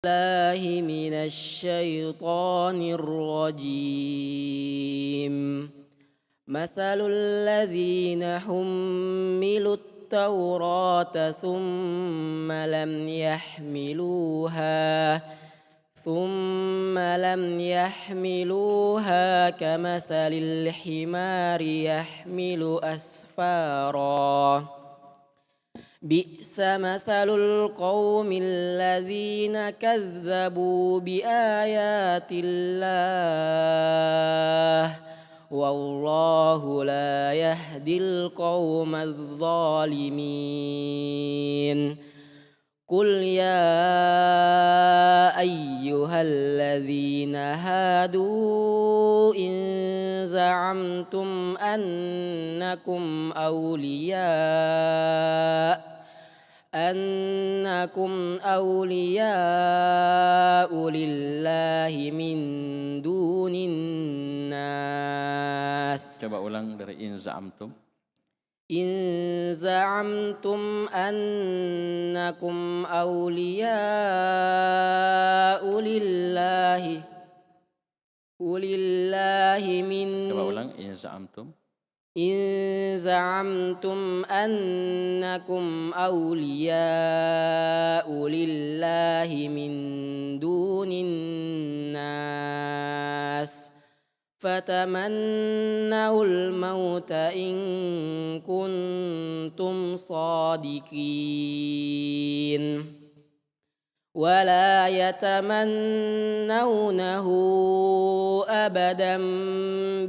الله من الشيطان الرجيم. مثل الذين حملوا التوراة ثم لم يحملوها كمثل الحمار يحمل أسفارا. بئس مثل القوم الذين كذبوا بآيات الله والله لا يهدي القوم الظالمين. قل يا أيها الذين هادوا إن زعمتم أنكم أولياء لله من دون الناس. Coba ulang dari in za'amtum. إن زعمتم أنكم أولياء لله من Coba ulang in za'amtum. إن زعمتم أنكم أولياء لله من دون الناس فتمنوا الموت إن كنتم صادقين ولا يتمنونه أبدا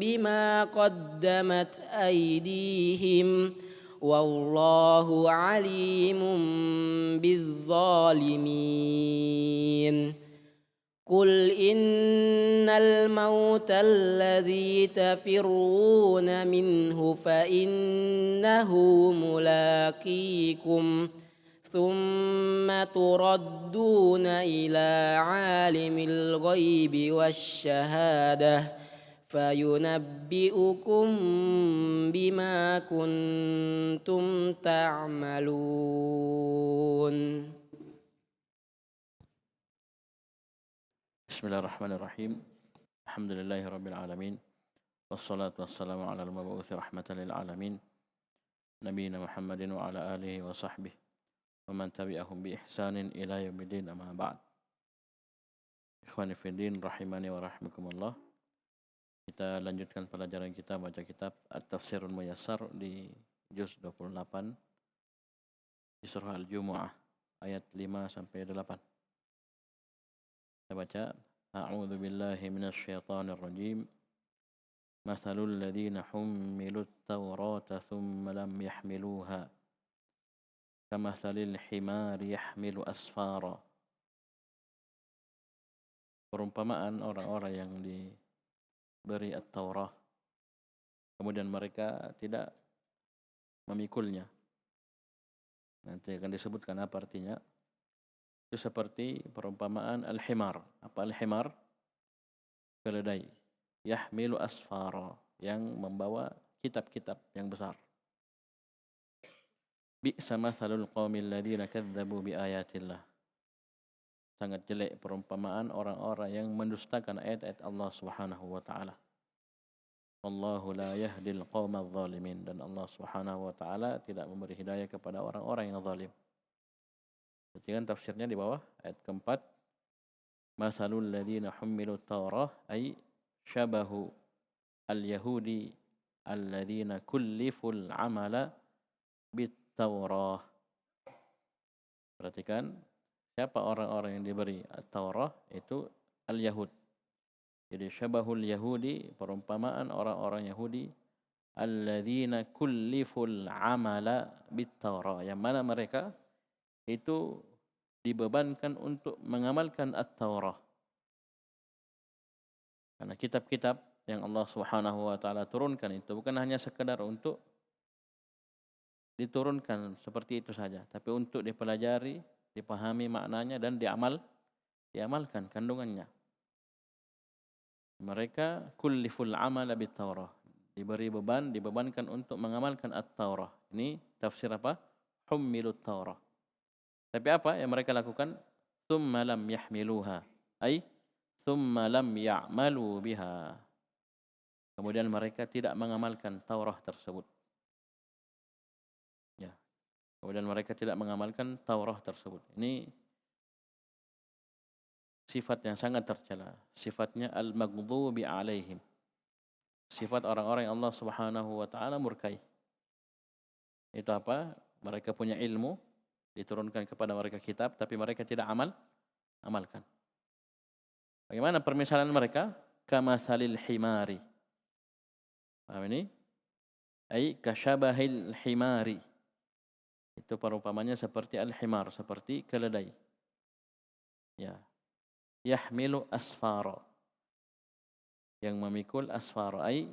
بما قدمت أيديهم والله عليم بالظالمين. قل إن الموت الذي تفرون منه فإنه ملاقيكم ثم تردون إلى عالم الغيب والشهادة فينبئكم بما كنتم تعملون. Bismillahirrahmanirrahim. Alhamdulillahi rabbil alamin. Wassalatu wassalamu ala al-mabu'uthi rahmatan lil alamin. Nabiyina Muhammadin wa ala alihi wa sahbihi wa man tabi'ahum bi ihsanin ila yaumil amma ba'd. Ikhwani fiddin rahimani wa rahimakumullah. Kita lanjutkan pelajaran kita baca kitab At-Tafsirul Muyassar di juz 28 di surah Al-Jumu'ah ayat 5 sampai 8. Kita baca A'udzu billahi minasy syaithanir rajim. Mathalul ladzina hummilut tawrata thumma lam yahmiluha kamathalil himari yahmilu asfara. Perumpamaan orang-orang yang diberi At-Taurah kemudian mereka tidak memikulnya. Nanti akan disebutkan apa artinya. Itu seperti perumpamaan al-himar. Apa al-himar? Keledai. Yahmilu asfara, yang membawa kitab-kitab yang besar. Bi'sa mathalul qaumil ladzina kadzdzabu bi ayatillah. Sangat jelek perumpamaan orang-orang yang mendustakan ayat-ayat Allah Subhanahu wa taala. Wallahu la yahdil qaumadz zalimin, dan Allah Subhanahu wa taala tidak memberi hidayah kepada orang-orang yang zalim. Perhatikan tafsirnya di bawah ayat keempat. Mathalul ladzina hummilut taurah ay syabahu al-yahudi alladzina kulliful amala bit taurah. Perhatikan siapa orang-orang yang diberi at-taurah, itu al-yahud. Jadi syabahul yahudi, perumpamaan orang-orang Yahudi alladzina kulliful amala bit taurah, yang mana mereka itu dibebankan untuk mengamalkan At-Taurah. Karena kitab-kitab yang Allah Subhanahu wa taala turunkan itu bukan hanya sekedar untuk diturunkan seperti itu saja, tapi untuk dipelajari, dipahami maknanya dan diamalkan kandungannya. Mereka kulliful amala bit-Taurah, dibebankan untuk mengamalkan At-Taurah. Ini tafsir apa? Hummilut Taurah. Tapi apa yang mereka lakukan? thumma lam yahmiluha, ay thumma lam ya'malu biha. Kemudian mereka tidak mengamalkan Taurat tersebut. Ya. Kemudian mereka tidak mengamalkan Taurat tersebut. Ini sifat yang sangat tercela. Sifatnya al-maghdubi alaihim. Sifat orang-orang yang Allah Subhanahu wa taala murkai. Itu apa? Mereka punya ilmu, diturunkan kepada mereka kitab, tapi mereka tidak amalkan. Bagaimana permisalan mereka? Kamathalil himari. Paham ini? Ai kasyabahil himari. Itu perumpamannya seperti al-himar, seperti keledai. Ya. Yahmilu asfara. Yang memikul asfara, ai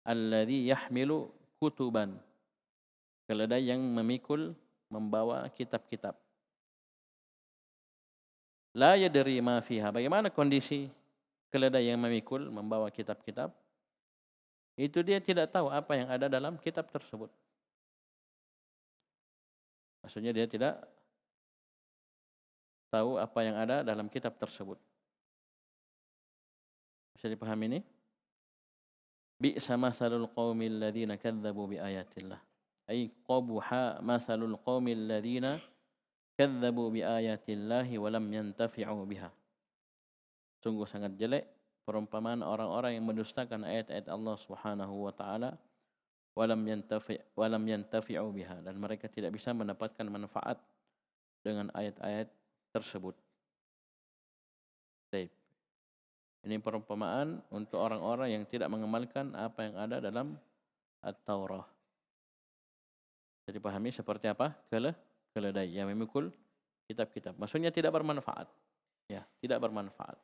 alladhi yahmilu kutuban. Keledai yang memikul, membawa kitab-kitab. La yadri ma fiha. Bagaimana kondisi keledai yang memikul, membawa kitab-kitab? Itu dia tidak tahu apa yang ada dalam kitab tersebut. Maksudnya dia tidak tahu apa yang ada dalam kitab tersebut. Bisa dipahami ini? Bi'sa mathalul qaumil ladzina kadzdzabu bi ayatillah. Ay qabuha mathalul qaumil ladzina kadzdzabu bi ayatillahi wa lam yantafi'u biha. Sungguh sangat jelek perumpamaan orang-orang yang mendustakan ayat-ayat Allah Subhanahu wa taala wa lam yantafi'u biha, dan mereka tidak bisa mendapatkan manfaat dengan ayat-ayat tersebut. Baik. Ini perumpamaan untuk orang-orang yang tidak mengamalkan apa yang ada dalam At-Taurah. Jadi pahami seperti apa? Keledai yang memikul kitab-kitab. Maksudnya tidak bermanfaat. Ya, tidak bermanfaat.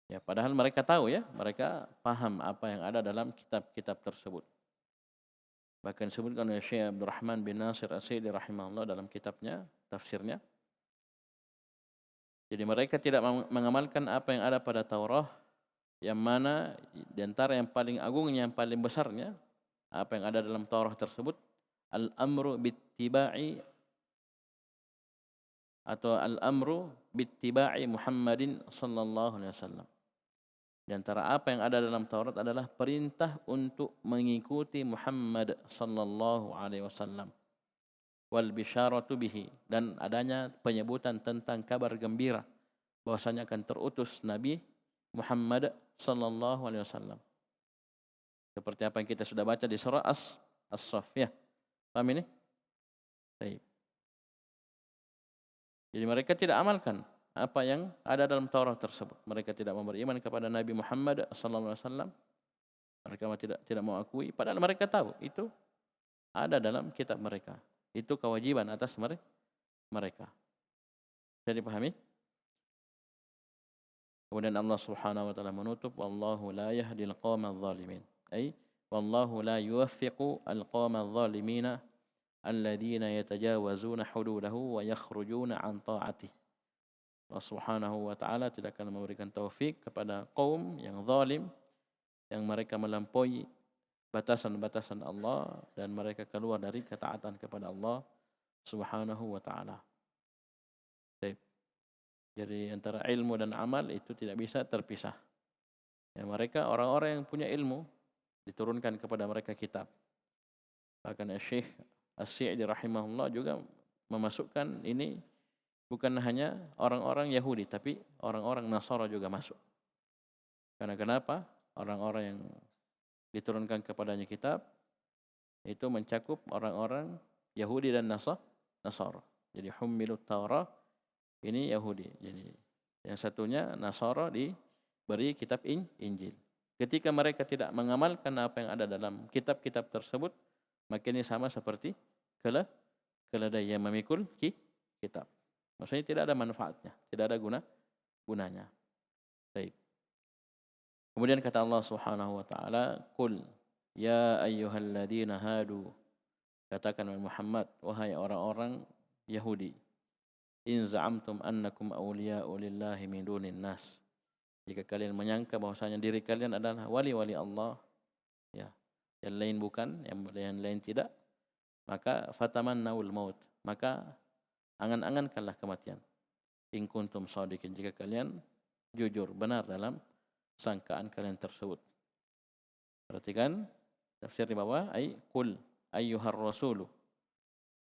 Ya, padahal mereka tahu ya, mereka paham apa yang ada dalam kitab-kitab tersebut. Bahkan disebutkan oleh Syekh Abdurrahman bin Nasir As-Sa'di rahimahullah dalam kitabnya, tafsirnya. Jadi mereka tidak mengamalkan apa yang ada pada Taurat, yang mana di antara yang paling agungnya, yang paling besarnya, apa yang ada dalam Taurat tersebut, al-amru bittiba'i atau al-amru bittiba'i Muhammadin sallallahu alaihi wasallam. Di antara apa yang ada dalam Taurat adalah perintah untuk mengikuti Muhammad sallallahu alaihi wasallam. Wal bisyaratu bihi, dan adanya penyebutan tentang kabar gembira bahwasanya akan terutus Nabi Muhammad sallallahu alaihi wasallam. Seperti apa yang kita sudah baca di surah As-Saff ya. Paham ini? Baik. Jadi mereka tidak amalkan apa yang ada dalam Taurat tersebut. Mereka tidak beriman kepada Nabi Muhammad sallallahu alaihi wasallam. Mereka tidak mau akui, padahal mereka tahu itu ada dalam kitab mereka. Itu kewajiban atas mereka. Bisa dipahami? Kemudian Allah Subhanahu wa taala menutup, wallahu la yahdil qaumadz zalimin. Ai wallahu la yuwaffiqu al-qaumadz zalimina alladzina yatajawazuna hududahu wa yakhrujuna an ta'atihi. Allah Subhanahu wa taala tidak akan memberikan taufik kepada kaum yang zalim, yang mereka melampaui batasan-batasan Allah dan mereka keluar dari ketaatan kepada Allah Subhanahu wa taala. Baik. Jadi antara ilmu dan amal itu tidak bisa terpisah. Ya, mereka orang-orang yang punya ilmu, diturunkan kepada mereka kitab. Bahkan Syekh As-Sa'di rahimahullah juga memasukkan ini bukan hanya orang-orang Yahudi, tapi orang-orang Nasara juga masuk. Karena kenapa? Orang-orang yang diturunkan kepadanya kitab itu mencakup orang-orang Yahudi dan Nasara. Jadi hummilut Taurah ini Yahudi. Jadi yang satunya Nasara diberi kitab Injil. Ketika mereka tidak mengamalkan apa yang ada dalam kitab-kitab tersebut, maka ini sama seperti keledai yang memikul kitab. Maksudnya tidak ada manfaatnya, tidak ada gunanya. Baik. Kemudian kata Allah Subhanahu wa taala, "Qul ya ayyuhalladzina hadu." Katakan Muhammad, wahai orang-orang Yahudi, "In za'amtum annakum awliya'u lillahi min dunin nas." Jika kalian menyangka bahwasanya diri kalian adalah wali-wali Allah, ya, yang lain bukan, yang lain tidak, maka fatamannaul maut, maka angan-angankanlah kematian. in kuntum shadiqin, jika kalian jujur benar dalam sangkaan kalian tersebut. Perhatikan tafsir di bawah, ai qul ayyuhar rasulu,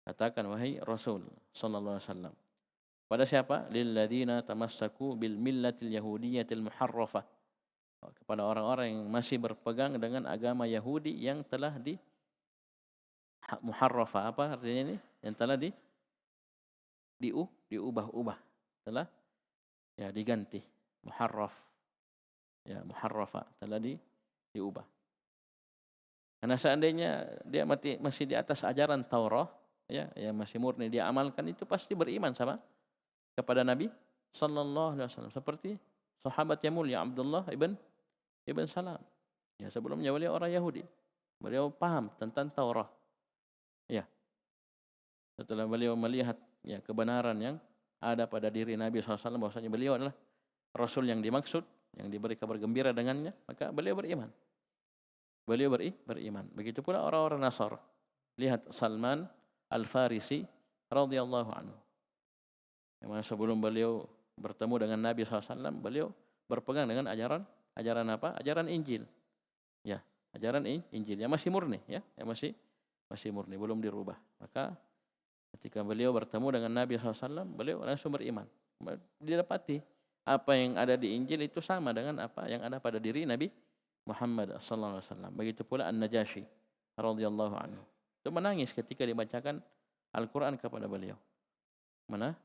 katakan wahai Rasul sallallahu alaihi wasallam. Pada siapa? Lilladzina tamassaku bil millatil yahudiyyatil muharrafah. Kepada orang-orang yang masih berpegang dengan agama Yahudi yang telah muharrafah. Apa artinya ini? Yang telah diubah-ubah. Telah ya diganti. Muharraf. Ya, muharrafa, telah diubah. Karena seandainya dia masih di atas ajaran Taurat, ya, yang masih murni dia amalkan, itu pasti beriman sama kepada Nabi sallallahu alaihi wasallam, seperti sahabat yang mulia Abdullah ibn Salam. Ya, sebelumnya beliau orang Yahudi. Beliau paham tentang Taurat. Ya. Setelah beliau melihat ya kebenaran yang ada pada diri Nabi SAW, bahwasanya beliau adalah Rasul yang dimaksud, yang diberi kabar gembira dengannya, maka beliau beriman. Beliau beriman. Begitu pula orang-orang Nasr. Lihat Salman Al-Farisi radhiyallahu anhu. Yang sebelum beliau bertemu dengan Nabi SAW, beliau berpegang dengan ajaran apa? Ajaran Injil. Ya, ajaran Injil yang masih murni, ya, yang masih murni, belum dirubah. Maka ketika beliau bertemu dengan Nabi SAW, beliau langsung beriman. Didapati apa yang ada di Injil itu sama dengan apa yang ada pada diri Nabi Muhammad sallallahu alaihi wasallam. Begitu pula An-Najasyi radhiyallahu anhu. Itu menangis ketika dibacakan Al-Qur'an kepada beliau.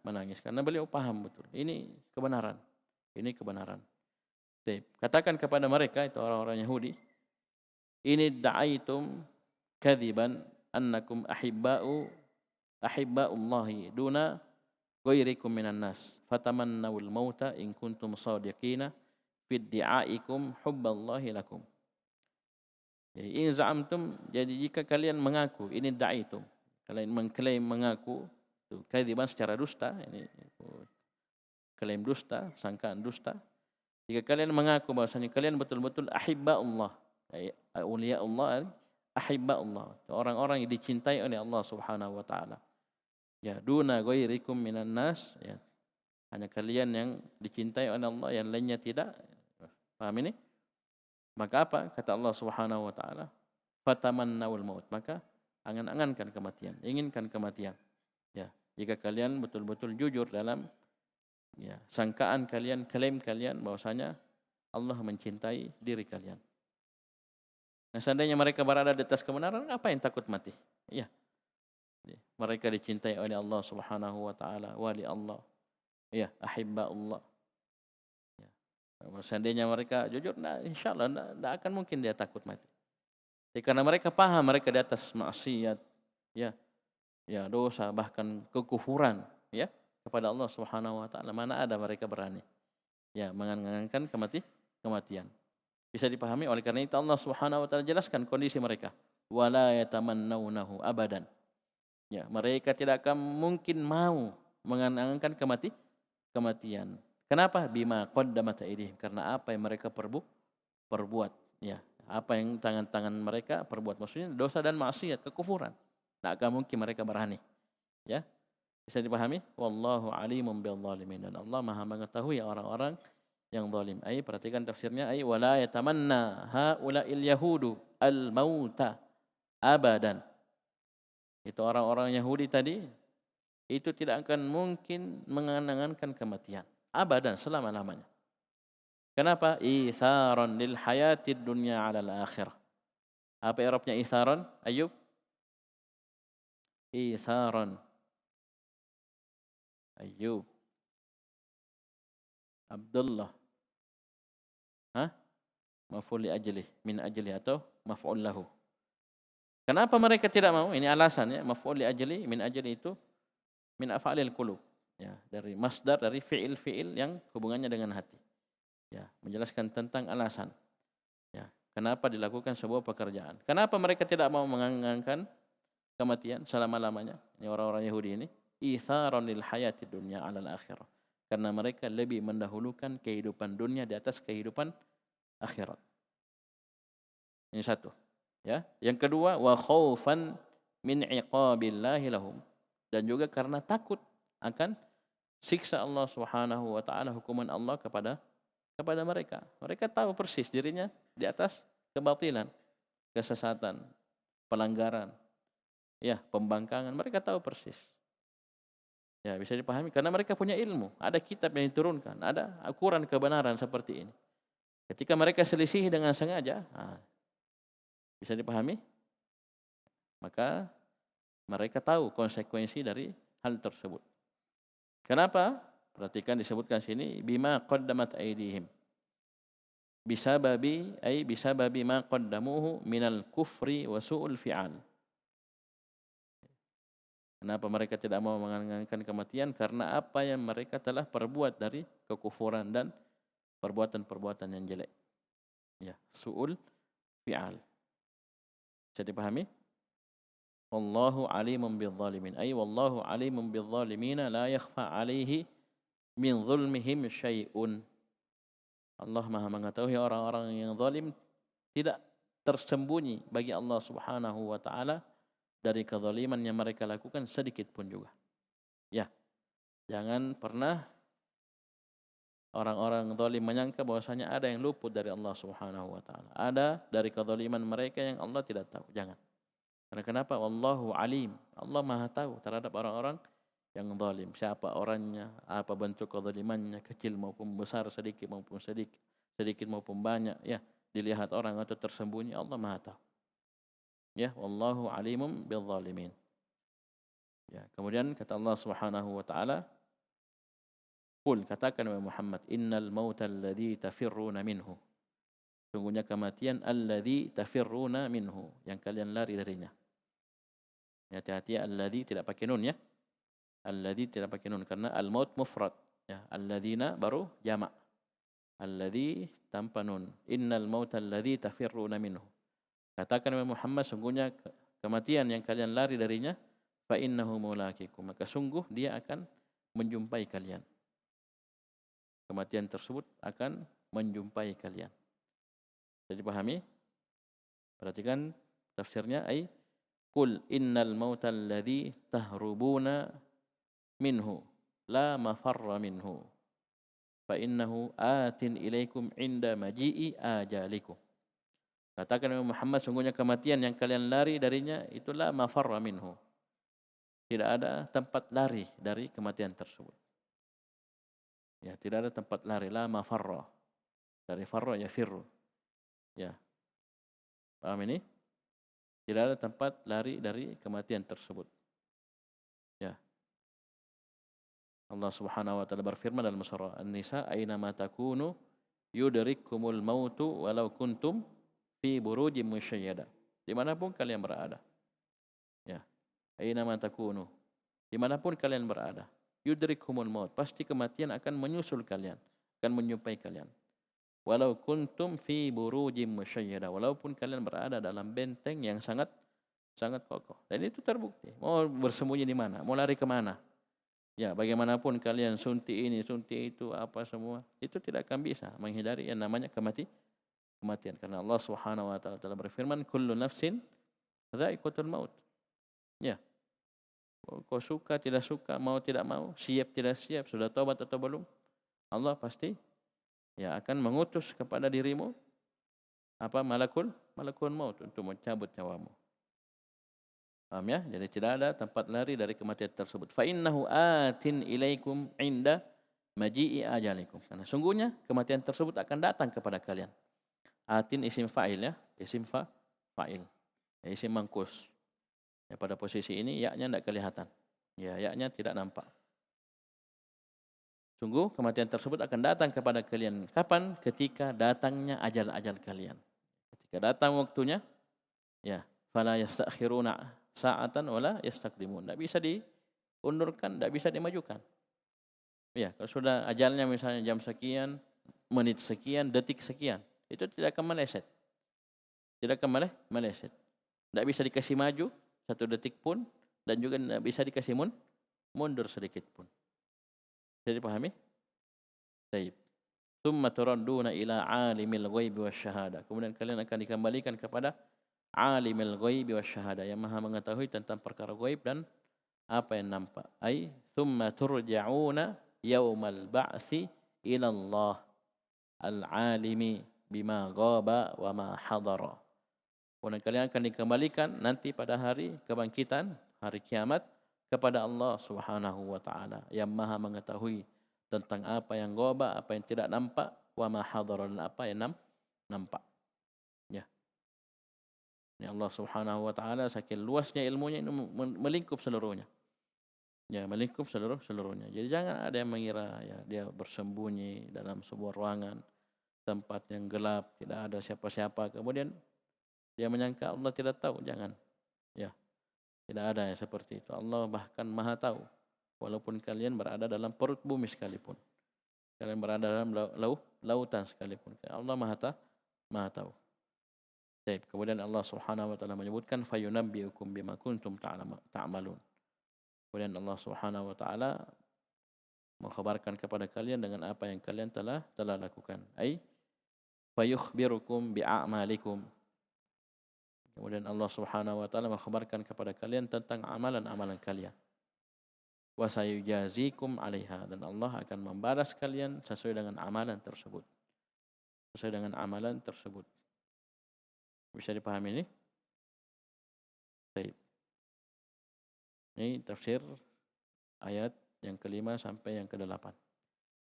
Menangis karena beliau paham betul. Ini kebenaran. Ini kebenaran. Katakan kepada mereka, itu orang-orang Yahudi, ini da'aitum kadziban annakum ahibba'ullahi duna ghairikum minan nas fatamannawul mauta in kuntum shadiqina fi idda'ikum hubballahi lakum. Jadi in za'amtum, jadi jika kalian mengaku, ini da'aitum, kalian mengklaim mengaku, itu kadziban secara dusta, ini klaim dusta, sangkaan dusta. Jika kalian mengaku bahwasanya kalian betul-betul ahibba'ullah, auliya Allah, ahibba'ullah, orang-orang yang dicintai oleh Allah Subhanahu wa taala. Ya, duna ghairikum minan nas, ya, hanya kalian yang dicintai oleh Allah, yang lainnya tidak. Paham ini? Maka apa? Kata Allah Subhanahu wa taala, fatamannawul maut, maka angan-angankan kematian, inginkan kematian. Ya, jika kalian betul-betul jujur dalam ya sangkaan kalian, klaim kalian bahwasanya Allah mencintai diri kalian. Nah, seandainya mereka berada di atas kebenaran, apa yang takut mati? Ya. Mereka dicintai oleh Allah Subhanahu wa taala, wali Allah. Ya, ahibba Allah. Ya. Seandainya mereka jujur, nah, insyaallah tidak akan mungkin dia takut mati. Jadi, karena mereka paham mereka di atas maksiat, ya, ya dosa, bahkan kekufuran, ya, kepada Allah Subhanahu wa taala, mana ada mereka berani ya mengangan-angankan kematian. Bisa dipahami, oleh karena itu Allah Subhanahu wa taala jelaskan kondisi mereka. Wala yatamannawnahu abadan. Ya, mereka tidak akan mungkin mau mengangan-angankan kematian. Kenapa? Bima qaddamat aydihim, karena apa yang mereka perbuat, ya. Apa yang tangan-tangan mereka perbuat, maksudnya dosa dan maksiat, kekufuran. Tidak akan mungkin mereka berani. Ya. Bisa dipahami? Wallahu alimun bil zalimin, dan Allah Maha mengetahui orang-orang yang zalim. Ai perhatikan tafsirnya, ai wala yatamanna haula'il yahudu al mauta abadan. Itu orang-orang Yahudi tadi itu tidak akan mungkin mengangan-angankan kematian abadan, selama-lamanya. Kenapa? Itharon lil hayatid dunya 'alal akhirah. Apa i'rabnya itharon? Ayub? Itharon. Ayub. Abdullah. Hah? Maf'ul li ajlih, min ajli, atau maf'ul lahu. Kenapa mereka tidak mau? Ini alasannya, maf'ul li ajli, min ajli itu min af'alil qulub. Ya, dari masdar, dari fi'il-fi'il yang hubungannya dengan hati. Ya, menjelaskan tentang alasan. Ya, kenapa dilakukan sebuah pekerjaan? Kenapa mereka tidak mau mengangankan kematian selama-lamanya? Ini orang-orang Yahudi ini, itharon lil hayati dunya 'alal akhirah. Karena mereka lebih mendahulukan kehidupan dunia di atas kehidupan akhirat. Ini satu. Ya, yang kedua, wa khaufan min iqabillahi lahum, dan juga karena takut akan siksa Allah Subhanahu wa taala, hukuman Allah kepada mereka. Mereka tahu persis dirinya di atas kebatilan, kesesatan, pelanggaran, ya, pembangkangan. Mereka tahu persis. Ya, bisa dipahami karena mereka punya ilmu. Ada kitab yang diturunkan, ada ukuran kebenaran seperti ini. Ketika mereka selisih dengan sengaja, bisa dipahami? Maka mereka tahu konsekuensi dari hal tersebut. Kenapa? Perhatikan disebutkan sini bima qaddamat aydihim. Bisababi ma qaddamuhu minal kufri wa su'ul fi'al. Kenapa mereka tidak mau menginginkan kematian? Karena apa yang mereka telah perbuat dari kekufuran dan perbuatan-perbuatan yang jelek. Ya, su'ul fi'al. Bisa dipahami? Wallahu alimun bidzalimin. Wallahu alimun bidzalimina la yakhfa alaihi min zulmihim syai'un. Allah Maha mengetahui orang-orang yang zalim, tidak tersembunyi bagi Allah Subhanahu wa taala dari kezaliman yang mereka lakukan sedikit pun juga. Ya, jangan pernah orang-orang zalim menyangka bahwasanya ada yang luput dari Allah Subhanahu wa taala. Ada dari kezaliman mereka yang Allah tidak tahu. Jangan. Karena kenapa? Wallahu alim. Allah Maha tahu terhadap orang-orang yang zalim. Siapa orangnya, apa bentuk kezalimannya, kecil maupun besar, sedikit maupun banyak, ya, dilihat orang atau tersembunyi, Allah Maha tahu. Ya, wallahu alimun bidzalimin. Ya, kemudian kata Allah Subhanahu wa taala, "Qul," katakan wahai Muhammad, "innal mauta alladzi tafirruna minhu." Sungguhnya kematian alladzi tafirruna minhu, yang kalian lari darinya. Hati-hati, alladzi tidak pakai nun, ya. Alladzi tidak pakai nun karena al-maut mufrad, ya. Alladzina baru jamak. Alladzi tanpa nun. Innal mauta alladzi tafirruna minhu. Katakan wahai Muhammad, sungguhnya kematian yang kalian lari darinya, fa innahu mulaqikum, maka sungguh dia akan menjumpai kalian. Kematian tersebut akan menjumpai kalian. Jadi pahami? Perhatikan tafsirnya, qul innal mauta alladzi tahrubuna minhu la mafarra minhu fa innahu atin ilaikum inda maji'i ajalikum. Katakan Muhammad, sungguhnya kematian yang kalian lari darinya itulah mafarra minhu. Tidak ada tempat lari dari kematian tersebut. Ya, tidak ada tempat lari, la mafarra. Dari farra ya firru. Ya. Paham ini? Tidak ada tempat lari dari kematian tersebut. Ya. Allah Subhanahu wa taala berfirman dalam surah An-Nisa, "Aina ma takunu yudrikkumul mautu walau kuntum fi burujim musyayyada." Dimanapun kalian berada. Ya. Aina ma takunu. Dimanapun kalian berada. Yudrikkumul maut. Pasti kematian akan menyusul kalian. Akan menjumpai kalian. Walau kuntum fi burujim musyayyada. Walaupun kalian berada dalam benteng yang sangat kokoh. Dan itu terbukti. Mau bersembunyi di mana? Mau lari kemana? Ya, bagaimanapun kalian suntik ini, suntik itu, apa semua, itu tidak akan bisa menghindari yang namanya kematian. Karena Allah Subhanahu wa taala telah berfirman, "Kullu nafsin dha'iqatul maut." Ya. Kau suka, tidak suka, mau tidak mau, siap tidak siap, sudah taubat atau belum, Allah pasti ya akan mengutus kepada dirimu malakul maut untuk mencabut nyawamu. Paham ya? Jadi tidak ada tempat lari dari kematian tersebut. Fa innahu atin ilaikum inda maji'i ajalikum. Karena sungguhnya kematian tersebut akan datang kepada kalian. Atin isim fa'il, ya, isim fa'il. Ya, isim mangkus. Ya, pada posisi ini ya-nya tidak kelihatan. Ya, ya-nya tidak nampak. Sungguh kematian tersebut akan datang kepada kalian. Kapan? Ketika datangnya ajal-ajal kalian. Ketika datang waktunya, ya, fala yastakhiruna sa'atan wala yastaqdimun. Tidak bisa diundurkan, tidak bisa dimajukan. Ya, kalau sudah ajalnya misalnya jam sekian, menit sekian, detik sekian, itu tidak akan meleset. Tidak akan meleset. Tidak bisa dikasih maju satu detik pun, dan juga tidak bisa dikasih mundur sedikit pun. Jadi pahami? Baik. Tsumma turadduna ila alimil ghaibi wasyahada. Kemudian kalian akan dikembalikan kepada alimil ghaibi wasyahada, yang Maha mengetahui tentang perkara ghaib dan apa yang nampak. Tsumma turja'una yaumal ba'tsi ila Allah al-alimi bima ghaba wa ma hadara. Kemudian kalian akan dikembalikan nanti pada hari kebangkitan, hari kiamat, kepada Allah Subhanahu wa taala yang Maha mengetahui tentang apa yang ghaba, apa yang tidak nampak, wa ma hadara, dan apa yang nampak. Ya. Ini Allah Subhanahu wa taala saking luasnya ilmunya ini melingkup seluruhnya. Ya, melingkup seluruhnya. Jadi jangan ada yang mengira ya dia bersembunyi dalam sebuah ruangan, tempat yang gelap, tidak ada siapa-siapa. Kemudian dia menyangka Allah tidak tahu, jangan. Ya, tidak ada yang seperti itu. Allah bahkan Maha tahu. Walaupun kalian berada dalam perut bumi sekalipun. Kalian berada dalam lautan sekalipun. Allah Maha tahu. Baik, kemudian Allah Subhanahu wa taala menyebutkan fayunabbiukum bima kuntum ta'malun. Kemudian Allah Subhanahu wa taala mengkhabarkan kepada kalian dengan apa yang kalian telah lakukan. Ai fayukhbirukum bi'amalikum. Kemudian Allah Subhanahu wa taala mengkhabarkan kepada kalian tentang amalan-amalan kalian. Wa sayujazikum 'alaiha, dan Allah akan membalas kalian sesuai dengan amalan tersebut. Sesuai dengan amalan tersebut. Bisa dipahami ini? Baik. Ini tafsir ayat yang kelima sampai yang kedelapan.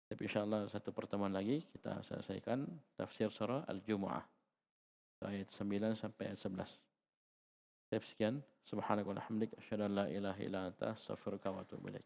Tapi insyaAllah satu pertemuan lagi kita selesaikan tafsir surah Al-Jumu'ah. Ayat 9 sampai ayat 11. Sekian. Subhanaka wa bihamdika asyhadu an la ilaha illa anta astaghfiruka wa atubu ilaik.